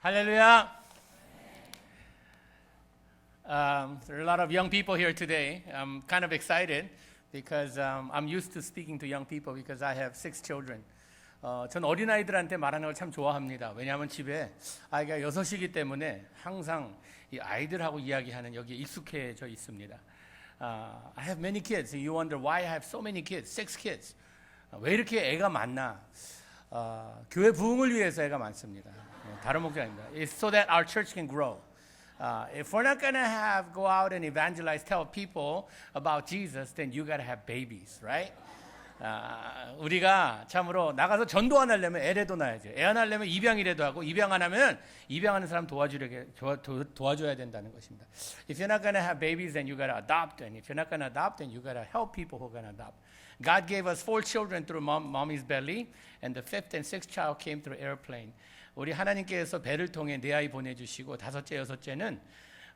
Hallelujah. There are a lot of young people here today. I'm kind of excited because I'm used to speaking to young people because I have 6 children. 전 어린아이들한테 말하는 걸 참 좋아합니다. 왜냐하면 집에 아이가 6이기 때문에 항상 이 아이들하고 이야기하는 여기에 익숙해져 있습니다. I have many kids. You wonder why I have so many kids, 6 kids. 왜 이렇게 애가 많나? 교회 부흥을 위해서 애가 많습니다. 다른 목적입니다. It's so that our church can grow. If we're not going to go out and evangelize, tell people about Jesus, then you got to have babies, right? 우리가 참으로 나가서 전도 안 하려면 애라도 낳아야죠. 애 안 하려면 입양이라도 하고 입양 안 하면 입양하는 사람 도와줘야 된다는 것입니다. If you're not going to have babies, then you got to adopt. And if you're not going to adopt, then you got to help people who are going to adopt. God gave us 4 children through mommy's belly, and the 5th and 6th child came through airplane. 우리 하나님께서 배를 통해 내 아이 보내주시고 5째, 6째는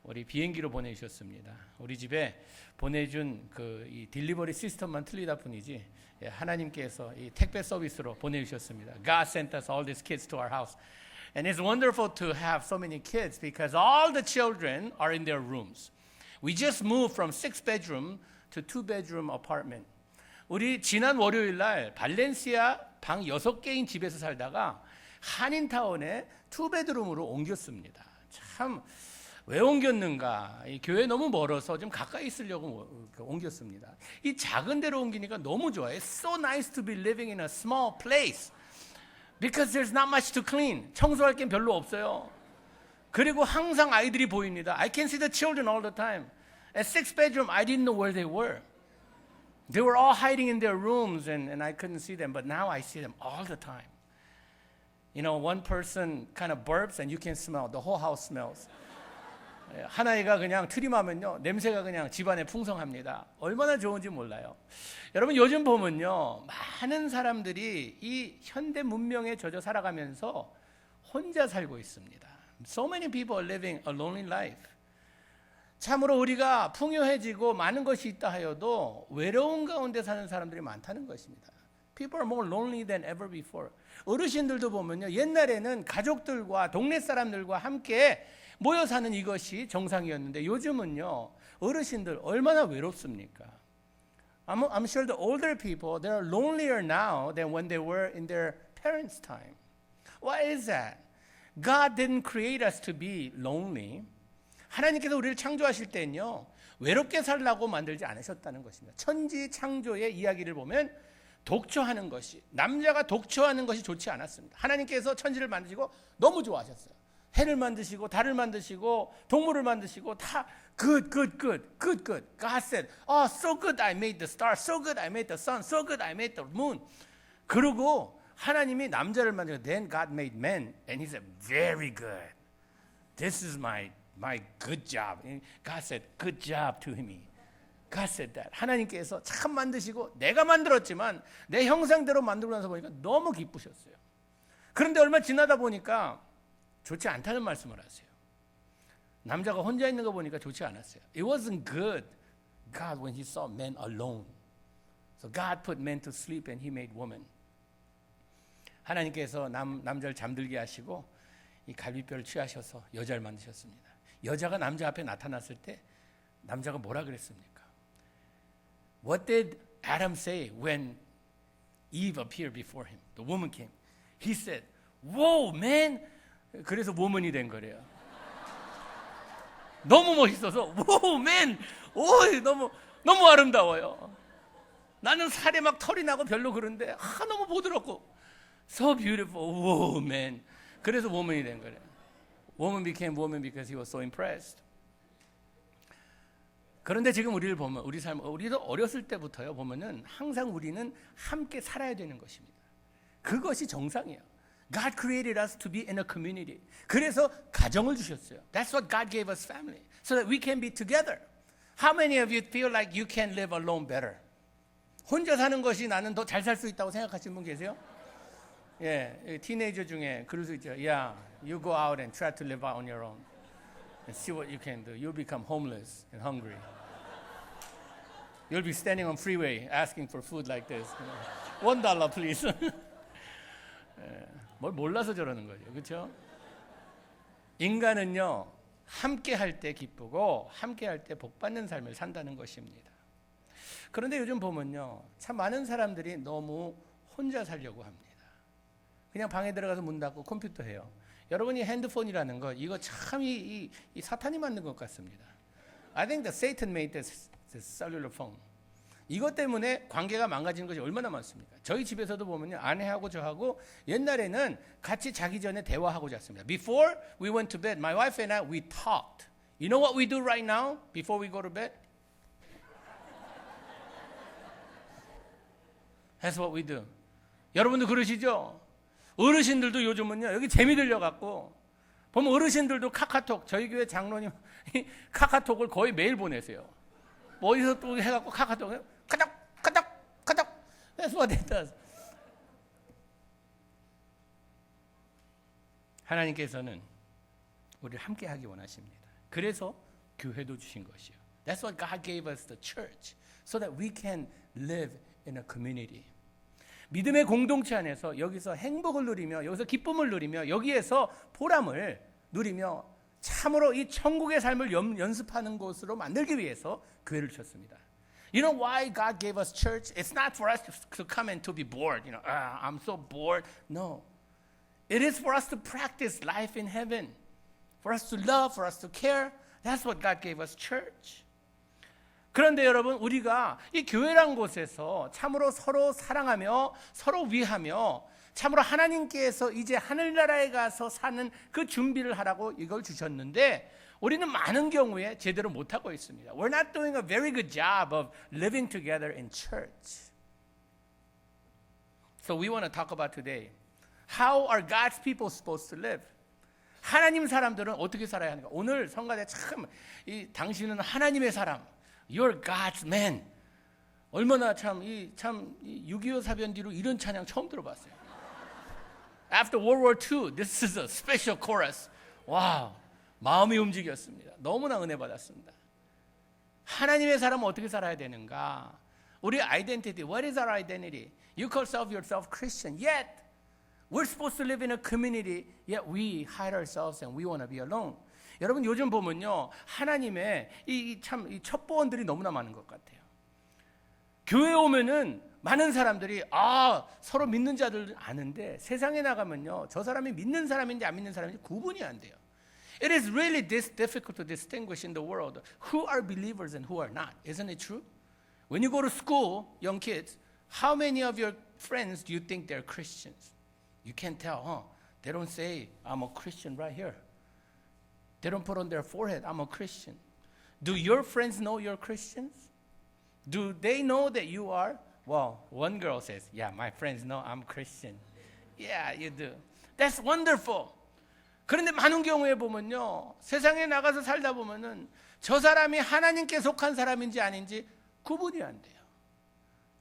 우리 비행기로 보내주셨습니다. 우리 집에 보내준 이 딜리버리 시스템만 틀리다 뿐이지 하나님께서 이 택배 서비스로 보내주셨습니다. God sent us all these kids to our house. And it's wonderful to have so many kids because all the children are in their rooms. We just moved from 6-bedroom to 2-bedroom apartment. 우리 지난 월요일 날 발렌시아 방 6개인 집에서 살다가 한인타운에 2bedroom으로 옮겼습니다. 참 왜 옮겼는가? 이 교회 너무 멀어서 좀 가까이 있으려고 옮겼습니다. 이 작은 데로 옮기니까 너무 좋아요. It's so nice to be living in a small place because there's not much to clean. 청소할 게 별로 없어요. 그리고 항상 아이들이 보입니다. I can see the children all the time. At 6-bedroom, I didn't know where they were. They were all hiding in their rooms and I couldn't see them. But now I see them all the time. You know, one person kind of burps and you can smell. The whole house smells. 하나이가 그냥 트림하면요 냄새가 그냥 집안에 풍성합니다. 얼마나 좋은지 몰라요. 여러분 요즘 보면요 많은 사람들이 이 현대 문명에 젖어 살아가면서 혼자 살고 있습니다. So many people are living a lonely life. 참으로 우리가 풍요해지고 많은 것이 있다 하여도 외로운 가운데 사는 사람들이 많다는 것입니다. People are more lonely than ever before. 어르신들도 보면요 옛날에는 가족들과 동네 사람들과 함께 모여 사는 이것이 정상이었는데 요즘은요 어르신들 얼마나 외롭습니까? I'm sure the older people they are lonelier now than when they were in their parents' time. Why is that? God didn't create us to be lonely. 하나님께서 우리를 창조하실 때는요 외롭게 살라고 만들지 않으셨다는 것입니다. 천지 창조의 이야기를 보면 독초하는 것이 남자가 독초하는 것이 좋지 않았습니다. 하나님께서 천지를 만드시고 너무 좋아하셨어요. 해를 만드시고 달을 만드시고 동물을 만드시고 다 good. God said, oh, so good I made the stars, so good I made the sun, so good I made the moon. 그리고 하나님이 남자를 만드시고 then God made man and he said, very good. This is my good job. God said, good job to me. God said that. 하나님께서 참 만드시고 내가 만들었지만 내 형상대로 만들고 나서 보니까 너무 기쁘셨어요. 그런데 얼마 지나다 보니까 좋지 않다는 말씀을 하세요. 남자가 혼자 있는 거 보니까 좋지 않았어요. It wasn't good, God, when He saw men alone. So God put men to sleep and He made woman. 하나님께서 남자를 잠들게 하시고 이 갈비뼈를 취하셔서 여자를 만드셨습니다. 여자가 남자 앞에 나타났을 때 남자가 뭐라 그랬습니까? What did Adam say when Eve appeared before him? The woman came. He said, "Whoa, man!" 그래서 woman이 된 거래요. 너무 멋있어서, "Whoa, man!" 오, 너무 아름다워요. 나는 살에 막 털이 나고 별로 그런데 너무 부드럽고, so beautiful. Whoa, man! 그래서 woman이 된 거래요. Woman became woman because he was so impressed. 그런데 지금 우리를 보면 우리도 어렸을 때부터요 보면은 항상 우리는 함께 살아야 되는 것입니다. 그것이 정상이에요. God created us to be in a community. 그래서 가정을 주셨어요. That's what God gave us family, so that we can be together. How many of you feel like you can live alone better? 혼자 사는 것이 나는 더 잘 살 수 있다고 생각하시는 분 계세요? 예, 티네이저 중에 그럴 수 있죠. Yeah, you go out and try to live out on your own. And see what you can do. You'll become homeless and hungry. You'll be standing on freeway asking for food like this. $1 please. 뭘 몰라서 저러는 거죠. 그렇죠? 인간은요, 함께 할 때 기쁘고 함께 할 때 복 받는 삶을 산다는 것입니다. 그런데 요즘 보면요, 참 많은 사람들이 너무 혼자 살려고 합니다. 그냥 방에 들어가서 문 닫고 컴퓨터 해요. 여러분이 핸드폰이라는 거, 이거 참 이 사탄이 만든 것 같습니다. I think that Satan made this cellular phone. 이것 때문에 관계가 망가지는 것이 얼마나 많습니까? 저희 집에서도 보면요, 아내하고 저하고 옛날에는 같이 자기 전에 대화하고 잤습니다. Before we went to bed, my wife and I, we talked. You know what we do right now before we go to bed? That's what we do. 여러분도 그러시죠? 어르신들도 요즘은요, 여기 재미 들려갖고 보면 어르신들도 카카톡, 저희 교회 장로님 카카톡을 거의 매일 보내세요. 뭐 어디서 또 해갖고 카카톡 카톡 That's what it does. 하나님께서는 우리를 함께 하기 원하십니다. 그래서 교회도 주신 것이요. That's what God gave us the church, so that we can live in a community. 믿음의 공동체 안에서 여기서 행복을 누리며, 여기서 기쁨을 누리며, 여기에서 보람을 누리며 참으로 이 천국의 삶을 연습하는 곳으로 만들기 위해서 교회를 주셨습니다. You know why God gave us church? It's not for us to come and to be bored. You know, I'm so bored. No. It is for us to practice life in heaven. For us to love, for us to care. That's what God gave us church. 그런데 여러분, 우리가 이 교회란 곳에서 참으로 서로 사랑하며 서로 위하며 참으로 하나님께서 이제 하늘나라에 가서 사는 그 준비를 하라고 이걸 주셨는데, 우리는 많은 경우에 제대로 못하고 있습니다. We're not doing a very good job of living together in church. So we want to talk about today. How are God's people supposed to live? 하나님 사람들은 어떻게 살아야 하는가? 오늘 성가대 참, 당신은 하나님의 사람, You're God's man. 얼마나 참 6.25 사변 뒤로 이런 찬양 처음 들어봤어요. After World War II, this is a special chorus. 와, 마음이 움직였습니다. 너무나 은혜 받았습니다. 하나님의 사람은 어떻게 살아야 되는가? 우리의 identity, what is our identity? You call yourself Christian, yet we're supposed to live in a community, yet we hide ourselves and we want to be alone. 여러분, 요즘 보면요, 하나님의 이 첩보원들이 너무나 많은 것 같아요. 교회 오면은 많은 사람들이 서로 믿는 자들 아는데, 세상에 나가면요, 저 사람이 믿는 사람인지 안 믿는 사람인지 구분이 안 돼요. It is really this difficult to distinguish in the world who are believers and who are not. Isn't it true? When you go to school, young kids, how many of your friends do you think they're Christians? You can't tell, huh? They don't say, I'm a Christian right here. They don't put on their forehead, I'm a Christian. Do your friends know you're Christians? Do they know that you are? Well, one girl says, yeah, my friends know I'm Christian. Yeah, you do. That's wonderful. 그런데 많은 경우에 보면요, 세상에 나가서 살다 보면은 저 사람이 하나님께 속한 사람인지 아닌지 구분이 안 돼요.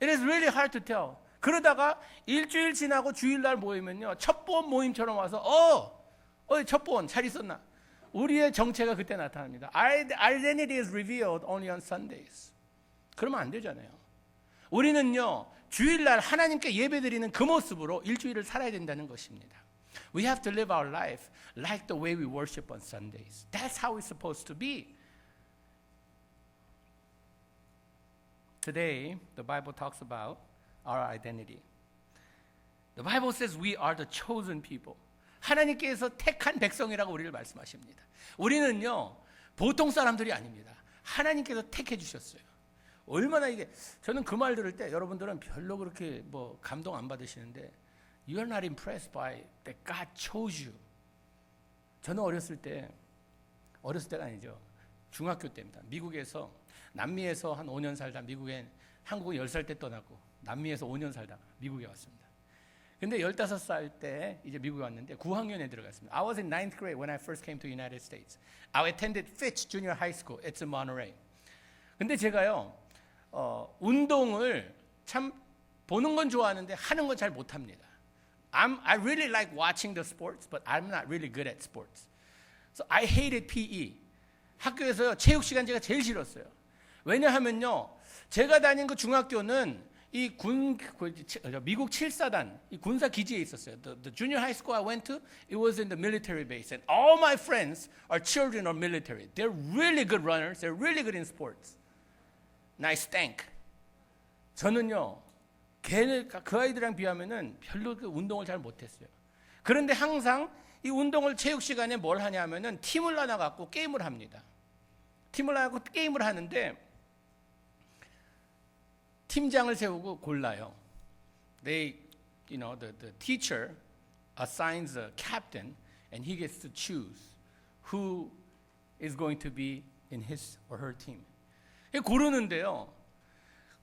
It is really hard to tell. 그러다가 일주일 지나고 주일날 모이면요, 첩보원 모임처럼 와서 첩보원 잘 있었나? 우리의 정체가 그때 나타납니다. Our identity is revealed only on Sundays. 그러면 안 되잖아요. 우리는요, 주일날 하나님께 예배드리는 그 모습으로 일주일을 살아야 된다는 것입니다. We have to live our life like the way we worship on Sundays. That's how it's supposed to be. Today, the Bible talks about our identity. The Bible says we are the chosen people. 하나님께서 택한 백성이라고 우리를 말씀하십니다. 우리는요, 보통 사람들이 아닙니다. 하나님께서 택해 주셨어요. 얼마나 이게, 저는 그 말 들을 때 여러분들은 별로 그렇게 뭐 감동 안 받으시는데, You are not impressed by that God chose you. 저는 어렸을 때가 아니죠. 중학교 때입니다. 미국에서, 남미에서 한 5년 살다 미국에, 한국은 10살 때 떠났고 남미에서 5년 살다가 미국에 왔습니다. 근데 15살 때 이제 미국에 왔는데 9학년에 들어갔습니다. I was in 9th grade when I first came to the United States. I attended Fitch Junior High School. It's in Monterey. 근데 제가요, 운동을 참 보는 건 좋아하는데 하는 건 잘 못합니다. I really like watching the sports, but I'm not really good at sports. So I hated PE. 학교에서요, 체육 시간 제가 제일 싫었어요. 왜냐하면요, 제가 다닌 그 중학교는 미국 7사단 이 군사 기지에 있었어요. The junior high school I went to, it was in the military base, and all my friends are children of military. They're really good runners. They're really good in sports. Nice tank. 저는요, 그 아이들이랑 비하면은 별로 그 운동을 잘 못했어요. 그런데 항상 이 운동을 체육 시간에 뭘 하냐면은 팀을 나눠 갖고 게임을 합니다. 팀을 나눠 갖고 게임을 하는데 팀장을 세우고 골라요. The teacher assigns a captain, and he gets to choose who is going to be in his or her team. 고르는데요.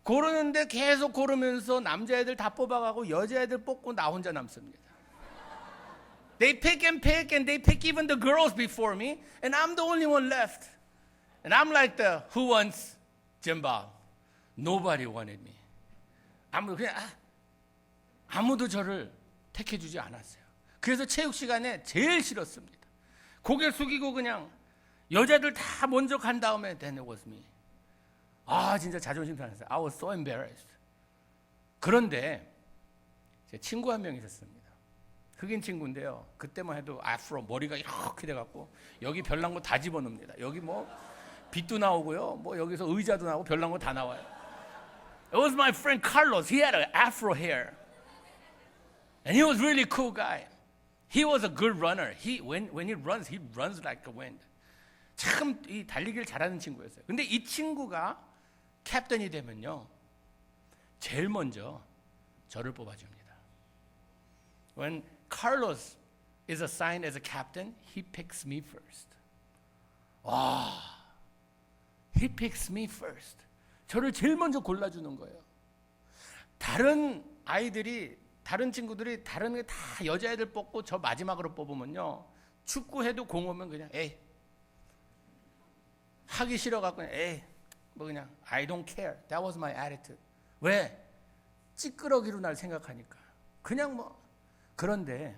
고르는데 계속 고르면서 남자애들 다 뽑아가고 여자애들 뽑고 나 혼자 남습니다. They pick and they pick even the girls before me, and I'm the only one left. And I'm like the who wants Jim Bob. Nobody wanted me. 아무도 저를 택해주지 않았어요. 그래서 체육 시간에 제일 싫었습니다. 고개 숙이고 그냥 여자들 다 먼저 간 다음에 then it was me. 진짜 자존심 상했어요. I was so embarrassed. 그런데 제 친구 한 명 있었습니다. 흑인 친구인데요. 그때만 해도 앞으로 머리가 이렇게 돼갖고 여기 별난 거 다 집어넣습니다. 여기 뭐 빛도 나오고요. 뭐 여기서 의자도 나오고 별난 거 다 나와요. It was my friend Carlos. He had an afro hair. And he was a really cool guy. He was a good runner. When he runs like the wind. 참 이 달리기를 잘하는 친구였어요. 근데 이 친구가 캡틴이 되면요. 제일 먼저 저를 뽑아줍니다. When Carlos is assigned as a captain, he picks me first. He picks me first. 저를 제일 먼저 골라주는 거예요. 다른 친구들이 다른 게 다 여자애들 뽑고 저 마지막으로 뽑으면요. 축구해도 공 오면 그냥 하기 싫어갖고 뭐 그냥 I don't care. That was my attitude. 왜? 찌끄러기로 날 생각하니까. 그냥 뭐. 그런데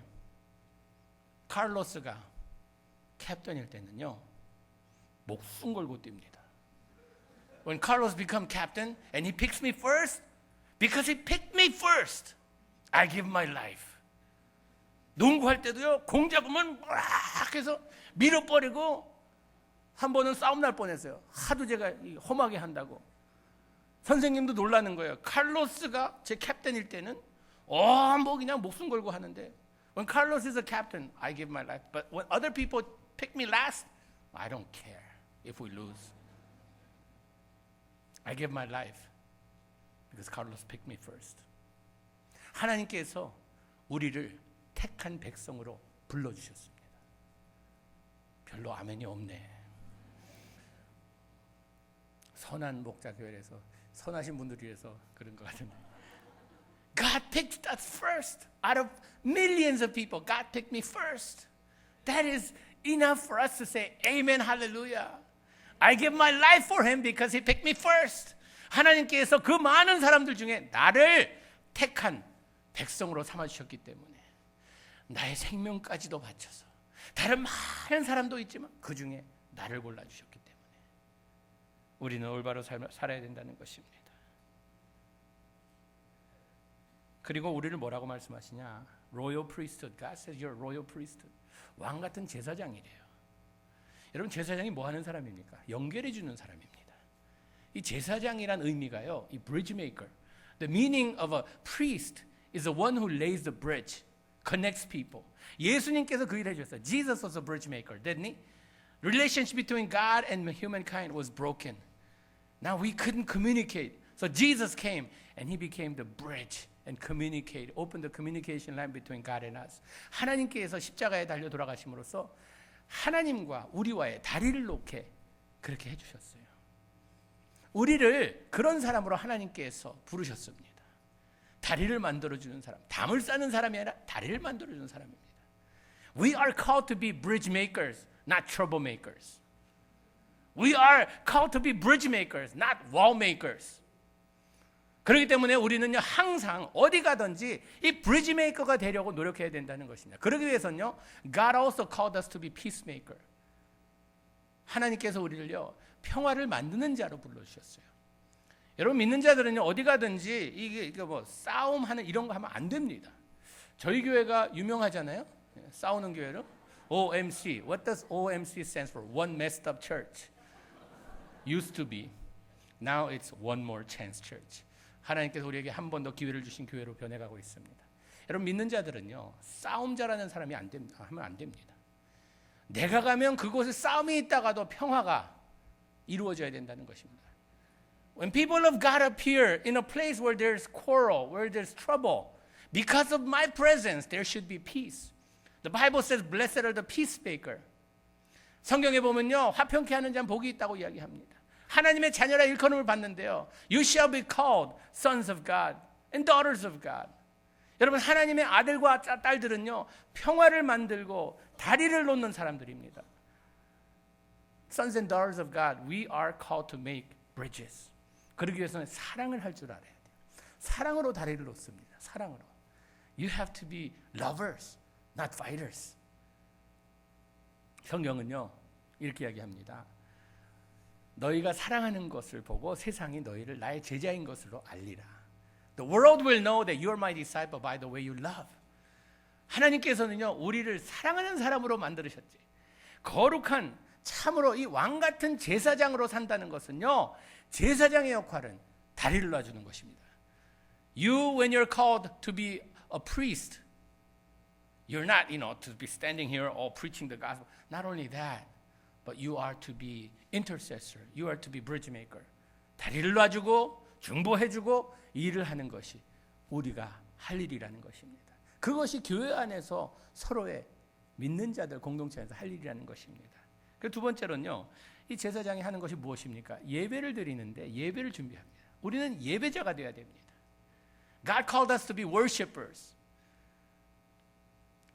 카를로스가 캡틴일 때는요. 목숨 걸고 뜁니다. When Carlos become captain and he picks me first, because he picked me first, I give my life. 농구할 때도요. 공 잡으면 막 해서 밀어버리고 한 번은 싸움 날 뻔했어요. 하도 제가 험하게 한다고. 선생님도 놀라는 거예요. 칼로스가 제 캡틴일 때는 뭐 그냥 목숨 걸고 하는데 When Carlos is a captain, I give my life. But when other people pick me last, I don't care if we lose. I give my life because Carlos picked me first. 하나님께서 우리를 택한 백성으로 불러주셨습니다. 별로 아멘이 없네. 선한 목자교회에서 선하신 분들이라서 그런 것 같은데. God picked us first. Out of millions of people, God picked me first. That is enough for us to say, Amen, hallelujah. I give my life for him because he picked me first. 하나님께서 그 많은 사람들 중에 나를 택한 백성으로 삼아주셨기 때문에 나의 생명까지도 바쳐서 다른 많은 사람도 있지만 그 중에 나를 골라주셨기 때문에 우리는 올바로 살아야 된다는 것입니다. 그리고 우리를 뭐라고 말씀하시냐? Royal priesthood. God says you're royal priesthood. 왕 같은 제사장이래요. 여러분 제사장이 뭐 하는 사람입니까? 연결해 주는 사람입니다. 이 제사장이란 의미가요. 이 bridge maker. The meaning of a priest is the one who lays the bridge, connects people. 예수님께서 그 일을 해주셨어요. Jesus was a bridge maker, didn't he? Relationship between God and humankind was broken. Now we couldn't communicate. So Jesus came and he became the bridge. And communicate, open the communication line between God and us. 하나님께서 십자가에 달려 돌아가심으로써 하나님과 우리와의 다리를 놓게 그렇게 해주셨어요. 우리를 그런 사람으로 하나님께서 부르셨습니다. 다리를 만들어주는 사람, 담을 싸는 사람이 아니라 다리를 만들어주는 사람입니다. We are called to be bridge makers, not trouble makers. We are called to be bridge makers, not wall makers. 그렇기 때문에 우리는요 항상 어디 가든지 이 브리지 메이커가 되려고 노력해야 된다는 것입니다. 그러기 위해서는요 God also called us to be peacemaker. 하나님께서 우리를요 평화를 만드는 자로 불러주셨어요. 여러분 믿는 자들은요 어디 가든지 이게 뭐 싸움하는 이런 거 하면 안 됩니다. 저희 교회가 유명하잖아요. 싸우는 교회로 OMC. What does OMC stand for? One messed up church. Used to be. Now it's one more chance church. 하나님께서 우리에게 한 번 더 기회를 주신 교회로 변해가고 있습니다. 여러분 믿는 자들은요 싸움 잘하는 사람이 하면 안 됩니다. 내가 가면 그곳에 싸움이 있다가도 평화가 이루어져야 된다는 것입니다. When people of God appear in a place where there's quarrel, where there's trouble, because of my presence, there should be peace. The Bible says, "Blessed are the peacemaker." 성경에 보면요, 화평케 하는 자는 복이 있다고 이야기합니다. 하나님의 자녀라 일컬음을 받는데요, You shall be called sons of God and daughters of God. 여러분 하나님의 아들과 딸들은요, 평화를 만들고 다리를 놓는 사람들입니다. Sons and daughters of God, we are called to make bridges. 그러기 위해서는 사랑을 할 줄 알아야 돼요. 사랑으로 다리를 놓습니다. 사랑으로. You have to be lovers, not fighters. 성경은요 이렇게 이야기합니다. 너희가 사랑하는 것을 보고 세상이 너희를 나의 제자인 것으로 알리라. The world will know that you are my disciple by the way you love. 하나님께서는요 우리를 사랑하는 사람으로 만들으셨지. 거룩한 참으로 이 왕 같은 제사장으로 산다는 것은요 제사장의 역할은 다리를 놔주는 것입니다. You, when you're called to be a priest, you're not, to be standing here or preaching the gospel. Not only that, but you are to be intercessor. You are to be bridge maker. 다리를 놔주고 중보해주고 일을 하는 것이 우리가 할 일이라는 것입니다. 그것이 교회 안에서 서로의 믿는 자들 공동체 안에서 할 일이라는 것입니다. 그 두 번째로는요, 이 제사장이 하는 것이 무엇입니까? 예배를 드리는데 예배를 준비합니다. 우리는 예배자가 되어야 됩니다. God called us to be worshipers.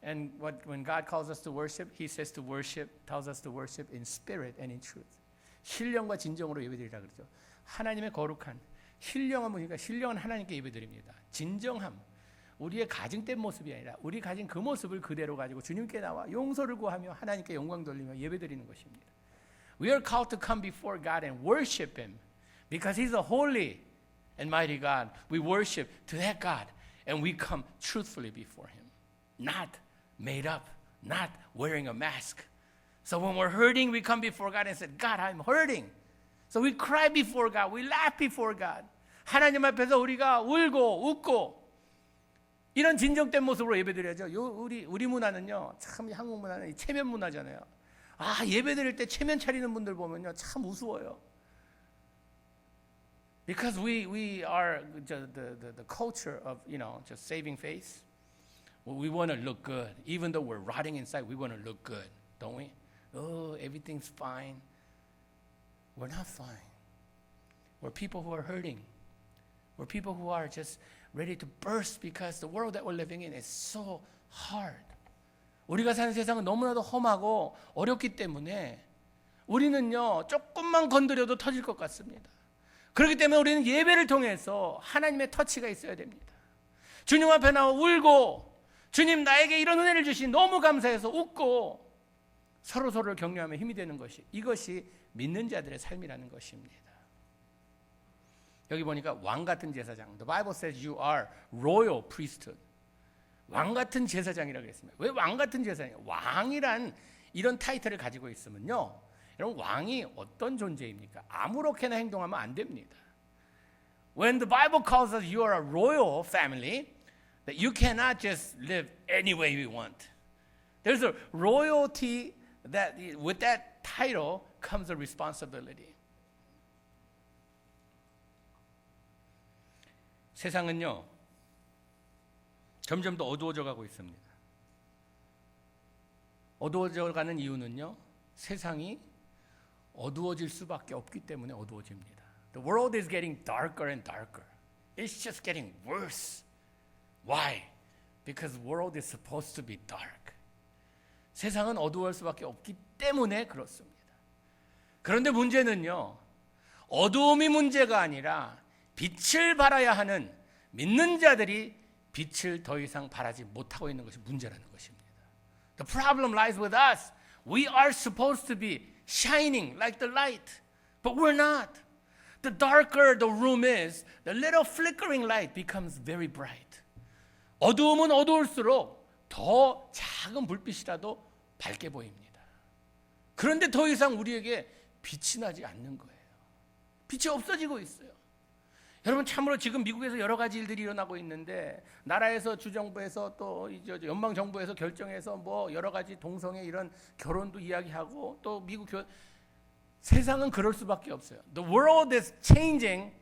And when God calls us to worship, He says to worship, tells us to worship in spirit and in truth. 신령과 진정으로 예배드리라 그러죠. 하나님의 거룩한 신령한 분이니까 신령한 하나님께 예배드립니다. 진정함, 우리의 가증된 모습이 아니라 우리 가진 그 모습을 그대로 가지고 주님께 나와 용서를 구하며 하나님께 영광 돌리며 예배드리는 것입니다. We are called to come before God and worship Him because He's a holy and mighty God. We worship to that God and we come truthfully before Him, not made up, not wearing a mask. So when we're hurting, we come before God and say, God, I'm hurting. So we cry before God, we laugh before God. 하나님 앞에서 우리가 울고 웃고 이런 진정된 모습으로 예배드려야죠. 우리 문화는요, 참 한국 문화는 체면 문화잖아요. 아, 예배드릴 때 체면 차리는 분들 보면요, 참 우스워요. Because we are the culture of just saving face. We want to look good, even though we're rotting inside. We want to look good, don't we? Oh, everything's fine. We're not fine. We're people who are hurting. We're people who are just ready to burst because the world that we're living in is so hard. 우리가 사는 세상은 너무나도 험하고 어렵기 때문에 우리는요 조금만 건드려도 터질 것 같습니다. 그렇기 때문에 우리는 예배를 통해서 하나님의 터치가 있어야 됩니다. 주님 앞에 나와 울고 주님 나에게 이런 은혜를 주신 너무 감사해서 웃고 서로를 격려하며 힘이 되는 것이 이것이 믿는 자들의 삶이라는 것입니다. 여기 보니까 왕 같은 제사장. The Bible says you are royal priesthood. 왕 같은 제사장이라고 했습니다. 왜 왕 같은 제사장이에요? 왕이란 이런 타이틀을 가지고 있으면요, 여러분 왕이 어떤 존재입니까? 아무렇게나 행동하면 안 됩니다. When the Bible calls us you are a royal family, that you cannot just live any way you want. There's a royalty that with that title comes a responsibility. 세상은요 점점 더 어두워져 가고 있습니다. 어두워져 가는 이유는요 세상이 어두워질 수밖에 없기 때문에 어두워집니다. The world is getting darker and darker. It's just getting worse. Why? Because the world is supposed to be dark. 세상은 어두워질 수밖에 없기 때문에 그렇습니다. 그런데 문제는요 어두움이 문제가 아니라 빛을 발하야 하는 믿는 자들이 빛을 더 이상 발하지 못하고 있는 것이 문제라는 것입니다. The problem lies with us. We are supposed to be shining like the light, but we're not. the darker the room is, the little flickering light becomes very bright. 어두우면 어두울수록 더 작은 불빛이라도 밝게 보입니다. 그런데 더 이상 우리에게 빛이 나지 않는 거예요. 빛이 없어지고 있어요. 여러분, 참으로 지금 미국에서 여러 가지 일들이 일어나고 있는데, 나라에서, 주정부에서, 또 연방정부에서 결정해서 뭐 여러 가지 동성애 이런 결혼도 이야기하고, 또 미국 세상은 그럴 수밖에 없어요. The world is changing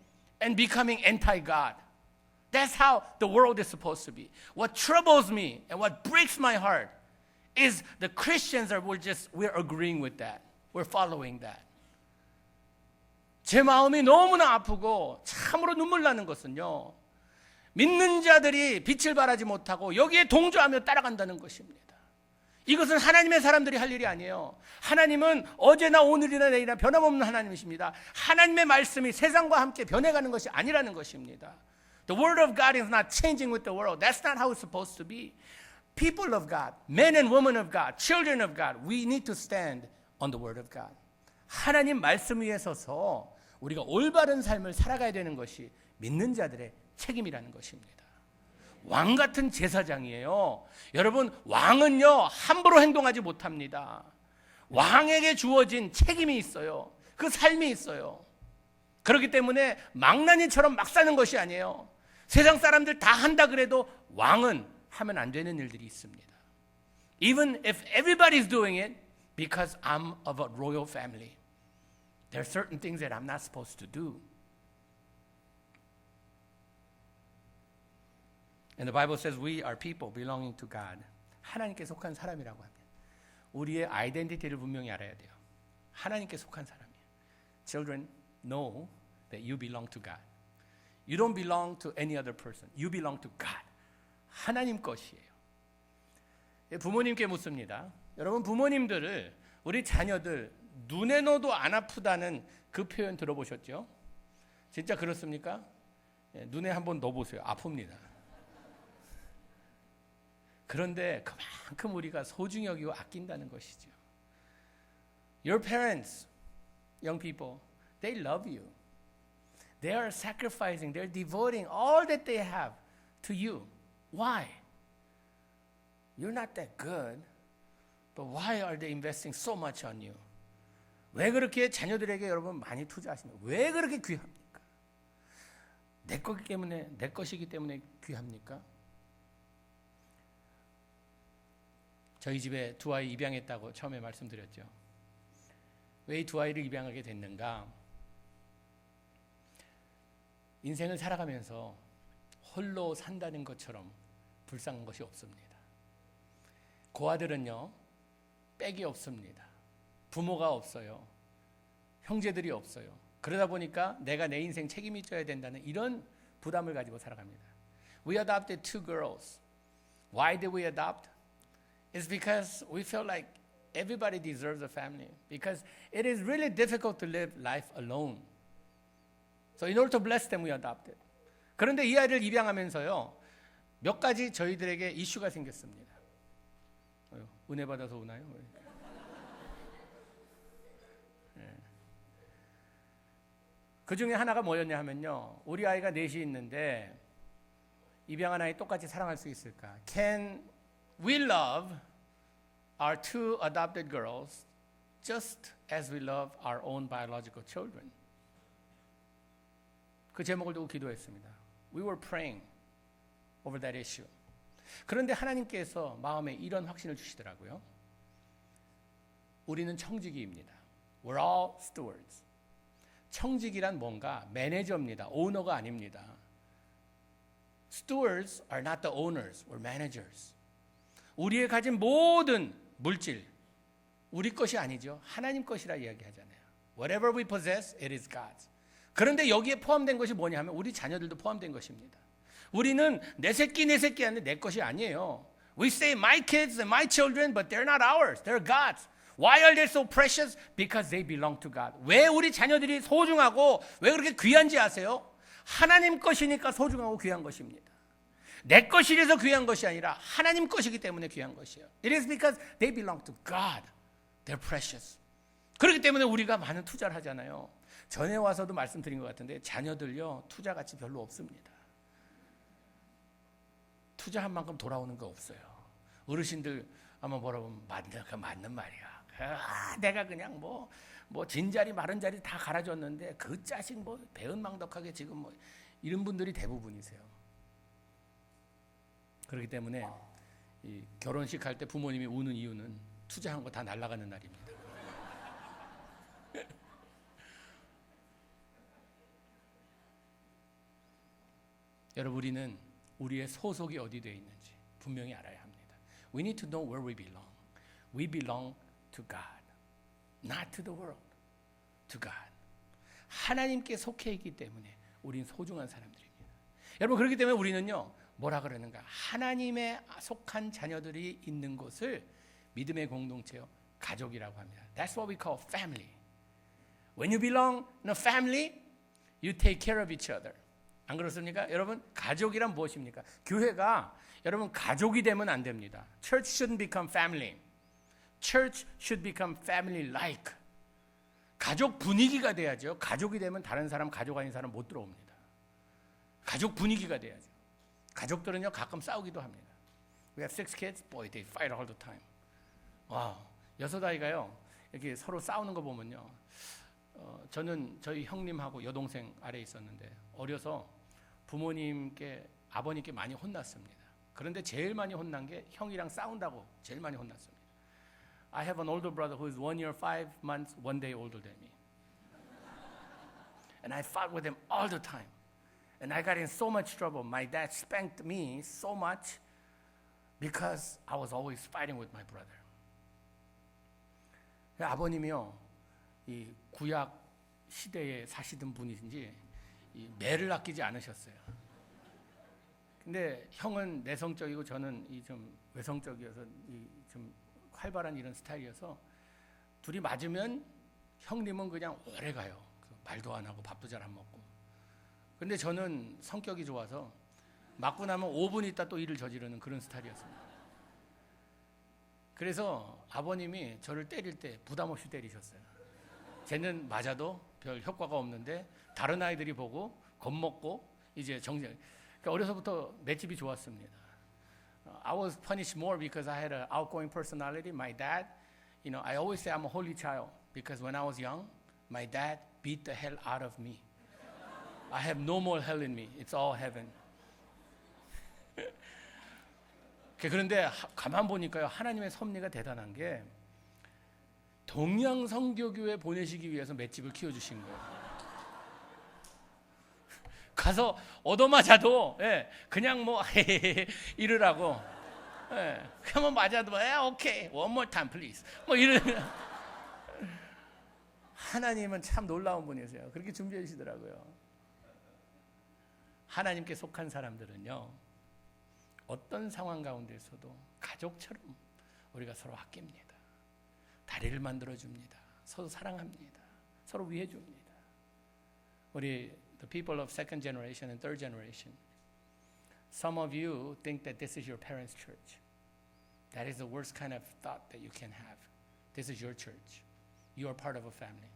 and becoming anti-God. That's how the world is supposed to be. What troubles me and what breaks my heart is the Christians we're agreeing with that. We're following that. 제 마음이 너무나 아프고 참으로 눈물 나는 것은요, 믿는 자들이 빛을 발하지 못하고 여기에 동조하며 따라간다는 것입니다. 이것은 하나님의 사람들이 할 일이 아니에요. 하나님은 어제나 오늘이나 내일이나 변함없는 하나님이십니다. 하나님의 말씀이 세상과 함께 변해가는 것이 아니라는 것입니다. The word of God is not changing with the world. That's not how it's supposed to be. People of God, men and women of God, children of God, we need to stand on the word of God. 하나님 말씀 위에 서서 우리가 올바른 삶을 살아가야 되는 것이 믿는 자들의 책임이라는 것입니다. 왕 같은 제사장이에요. 여러분, 왕은요 함부로 행동하지 못합니다. 왕에게 주어진 책임이 있어요. 그 삶이 있어요. 그렇기 때문에 망나니처럼 막 사는 것이 아니에요. 세상 사람들 다 한다 그래도 왕은 하면 안 되는 일들이 있습니다. Even if everybody is doing it because I'm of a royal family. There are certain things that I'm not supposed to do. And the Bible says we are people belonging to God. 하나님께 속한 사람이라고 합니다. 우리의 아이덴티티를 분명히 알아야 돼요. 하나님께 속한 사람이에요. Children, know that you belong to God. You don't belong to any other person. You belong to God. 하나님 것이에요. 부모님께 묻습니다. 여러분, 부모님들을, 우리 자녀들 눈에 넣어도 안 아프다는 그 표현 들어보셨죠? 진짜 그렇습니까? 눈에 한번 넣어보세요. 아픕니다. 그런데 그만큼 우리가 소중히 여기고 아낀다는 것이죠. Your parents, young people, they love you. They are sacrificing, they're devoting all that they have to you. Why? You're not that good, but why are they investing so much on you? 왜 그렇게 자녀들에게 여러분 많이 투자하십니까? 왜 그렇게 귀합니까? 내 것이기 때문에 귀합니까? 저희 집에 두 아이 입양했다고 처음에 말씀드렸죠. 왜 이 두 아이를 입양하게 됐는가? 인생을 살아가면서 홀로 산다는 것처럼 불쌍한 것이 없습니다. 고아들은요, 백이 없습니다. 부모가 없어요. 형제들이 없어요. 그러다 보니까 내가 내 인생 책임이 져야 된다는 이런 부담을 가지고 살아갑니다. We adopted two girls. Why did we adopt? It's because we felt like everybody deserves a family. Because it is really difficult to live life alone. So in order to bless them, we adopted. 그런데 이 아이를 입양하면서요, 몇 가지 저희들에게 이슈가 생겼습니다. 은혜 받아서 우나요? 그 중에 하나가 뭐였냐 하면요, 우리 아이가 넷이 있는데 입양한 아이 똑같이 사랑할 수 있을까? Can we love our two adopted girls just as we love our own biological children? 그 제목을 두고 기도했습니다. We were praying over that issue. 그런데 하나님께서 마음에 이런 확신을 주시더라고요. 우리는 청지기입니다. We're all stewards. 청지기란 뭔가 매니저입니다. 오너가 아닙니다. Stewards are not the owners, we're managers. 우리의 가진 모든 물질, 우리 것이 아니죠. 하나님 것이라 이야기하잖아요. Whatever we possess, it is God's. 그런데 여기에 포함된 것이 뭐냐 하면 우리 자녀들도 포함된 것입니다. 우리는 내 새끼 하는데 내 것이 아니에요. We say my kids and my children, but they're not ours. They're God's. Why are they so precious? Because they belong to God. 왜 우리 자녀들이 소중하고 왜 그렇게 귀한지 아세요? 하나님 것이니까 소중하고 귀한 것입니다. 내 것이라서 귀한 것이 아니라 하나님 것이기 때문에 귀한 것이에요. It is because they belong to God. They're precious. 그렇기 때문에 우리가 많은 투자를 하잖아요. 전에 와서도 말씀드린 것 같은데 자녀들요 투자가치 별로 없습니다. 투자한 만큼 돌아오는 거 없어요. 어르신들 아마 뭐라고 맞는 말이야. 내가 그냥 뭐 진자리 마른 자리 다 갈아줬는데 그 자식 뭐 배은망덕하게 지금 뭐 이런 분들이 대부분이세요. 그렇기 때문에 이 결혼식 할 때 부모님이 우는 이유는 투자한 거 다 날아가는 날입니다. 여러분 우리는 우리의 소속이 어디 되어 있는지 분명히 알아야 합니다. We need to know where we belong. We belong to God, not to the world. To God. 하나님께 속해 있기 때문에 우린 소중한 사람들입니다. 여러분 그렇기 때문에 우리는요 뭐라 그러는가? 하나님의 속한 자녀들이 있는 곳을 믿음의 공동체요 가족이라고 합니다. That's what we call family. When you belong in a family, you take care of each other. 안 그렇습니까? 여러분 가족이란 무엇입니까? 교회가 여러분 가족이 되면 안 됩니다. Church shouldn't become family. Church should become family-like. 가족 분위기가 돼야죠. 가족이 되면 다른 사람 가족 아닌 사람 못 들어옵니다. 가족 분위기가 돼야죠. 가족들은요 가끔 싸우기도 합니다. We have 6 kids, boy, they fight all the time. 와, 6아이가요 이렇게 서로 싸우는 거 보면요. 저는 저희 형님하고 여동생 아래에 있었는데 어려서 부모님께 아버님께 많이 혼났습니다. 그런데 제일 많이 혼난 게 형이랑 싸운다고 제일 많이 혼났습니다. I have an older brother who is 1 year, 5 months, 1 day older than me. And I fought with him all the time. And I got in so much trouble. My dad spanked me so much because I was always fighting with my brother. 아버님이요, 이 구약 시대에 사시던 분이신지 이 매를 아끼지 않으셨어요. 근데 형은 내성적이고 저는 이 좀 외성적이어서 이 좀 활발한 이런 스타일이어서 둘이 맞으면 형님은 그냥 오래 가요. 말도 안 하고 밥도 잘 안 먹고. 근데 저는 성격이 좋아서 맞고 나면 5분 있다 또 일을 저지르는 그런 스타일이었습니다. 그래서 아버님이 저를 때릴 때 부담 없이 때리셨어요. 쟤는 맞아도 별 효과가 없는데 다른 아이들이 보고 겁먹고 이제 정정. 그러니까 어려서부터 맷집이 좋았습니다. I was punished more because I had an outgoing personality. My dad, I always say I'm a holy child because when I was young, my dad beat the hell out of me. I have no more hell in me. It's all heaven. 그런데 가만 보니까요, 하나님의 섭리가 대단한 게 동양 성교교회 보내시기 위해서 맷집을 키워주신 거예요. 가서 얻어맞아도 그냥 뭐 이러라고 그냥 맞아도 오케이 one more time please 뭐 이런. 하나님은 참 놀라운 분이세요. 그렇게 준비해 주시더라고요. 하나님께 속한 사람들은요 어떤 상황 가운데서도 가족처럼 우리가 서로 아낍니다. 다리를 만들어줍니다. 서로 사랑합니다. 서로 위해줍니다. 우리 the people of second generation and third generation, some of you think that this is your parents' church. That is the worst kind of thought that you can have. This is your church. You are part of a family.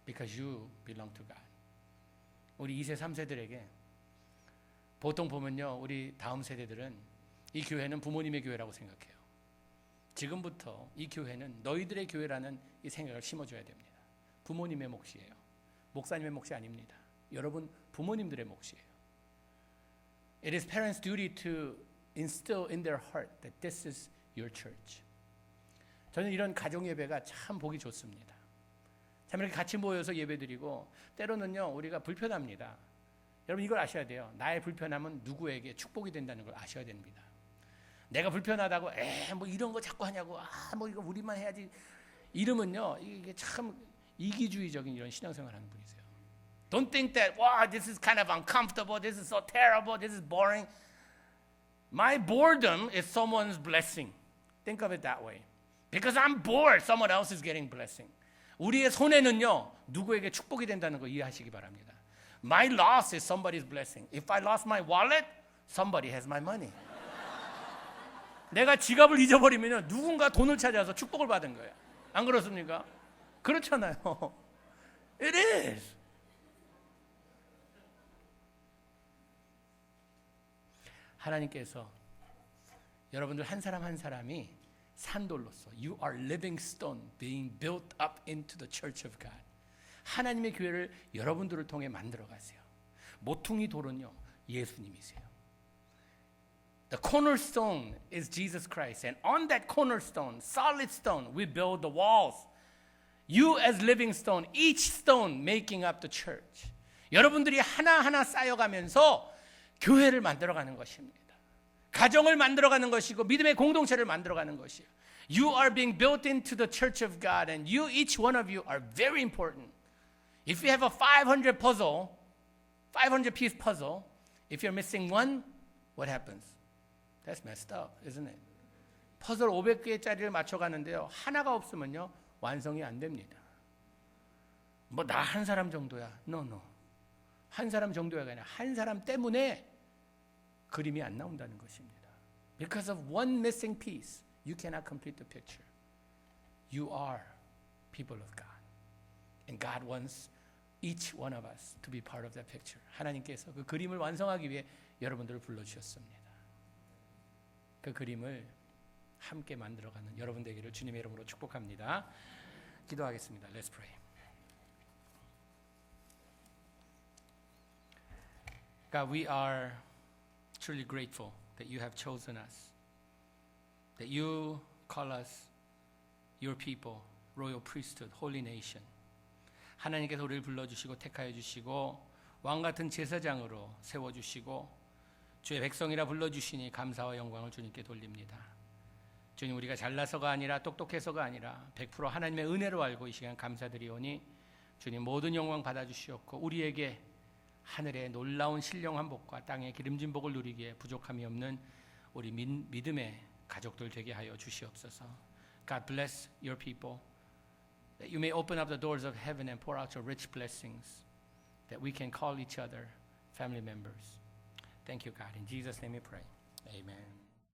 Because you belong to God. 우리 2세, 3세들에게 보통 보면요, 우리 다음 세대들은 이 교회는 부모님의 교회라고 생각해요. 지금부터 이 교회는 너희들의 교회라는 이 생각을 심어줘야 됩니다. 부모님의 몫이에요. 목사님의 몫이 아닙니다. 여러분 부모님들의 몫이에요. It is parents' duty to instill in their heart that this is your church. 저는 이런 가정 예배가 참 보기 좋습니다. 참 이렇게 같이 모여서 예배드리고 때로는요 우리가 불편합니다. 여러분 이걸 아셔야 돼요. 나의 불편함은 누구에게 축복이 된다는 걸 아셔야 됩니다. 내가 불편하다고 뭐 이런 거 자꾸 하냐고 뭐 이거 우리만 해야지 이러면요 이게 참 이기주의적인 이런 신앙생활 하는 분이세요. Don't think that wow this is kind of uncomfortable, this is so terrible, this is boring. My boredom is someone's blessing. Think of it that way. Because I'm bored, someone else is getting blessing. 우리의 손해는요 누구에게 축복이 된다는 거 이해하시기 바랍니다. My loss is somebody's blessing. If I lost my wallet, somebody has my money. 내가 지갑을 잊어버리면 누군가 돈을 찾아서 축복을 받은 거예요. 안 그렇습니까? 그렇잖아요. It is. 하나님께서 여러분들 한 사람 한 사람이 산돌로서 You are living stone being built up into the church of God. 하나님의 교회를 여러분들을 통해 만들어 가세요. 모퉁이 돌은요 예수님이세요. The cornerstone is Jesus Christ, and on that cornerstone, solid stone, we build the walls. You as living stone, each stone making up the church. 여러분들이 하나하나 쌓여가면서 교회를 만들어가는 것입니다. 가정을 만들어가는 것이고 믿음의 공동체를 만들어가는 것이에요. You are being built into the church of God, and you, each one of you, are very important. If you have a 500 piece puzzle, if you're missing one, what happens? That's messed up, isn't it? 퍼즐 500개짜리를 맞춰가는데요. 하나가 없으면요. 완성이 안 됩니다. 뭐 나 한 사람 정도야. No. 한 사람 정도가 아니라 한 사람 때문에 그림이 안 나온다는 것입니다. Because of one missing piece, you cannot complete the picture. You are people of God. And God wants each one of us to be part of that picture. 하나님께서 그 그림을 완성하기 위해 여러분들을 불러주셨습니다. 그 그림을 함께 만들어가는 여러분 되기를 주님의 이름으로 축복합니다. 기도하겠습니다. Let's pray. God, we are truly grateful that you have chosen us, that you call us your people, royal priesthood, holy nation. 하나님께서 우리를 불러주시고 택하여 주시고 왕같은 제사장으로 세워주시고 주의 백성이라 불러주시니 감사와 영광을 주님께 돌립니다. 주님, 우리가 잘나서가 아니라 똑똑해서가 아니라 100% 하나님의 은혜로 알고 이 시간 감사드리오니 주님 모든 영광 받아주시옵고 우리에게 하늘의 놀라운 신령한 복과 땅의 기름진 복을 누리기에 부족함이 없는 우리 믿음의 가족들 되게 하여 주시옵소서. God bless your people, that you may open up the doors of heaven and pour out your rich blessings, that we can call each other family members. Thank you, God. In Jesus' name we pray. Amen.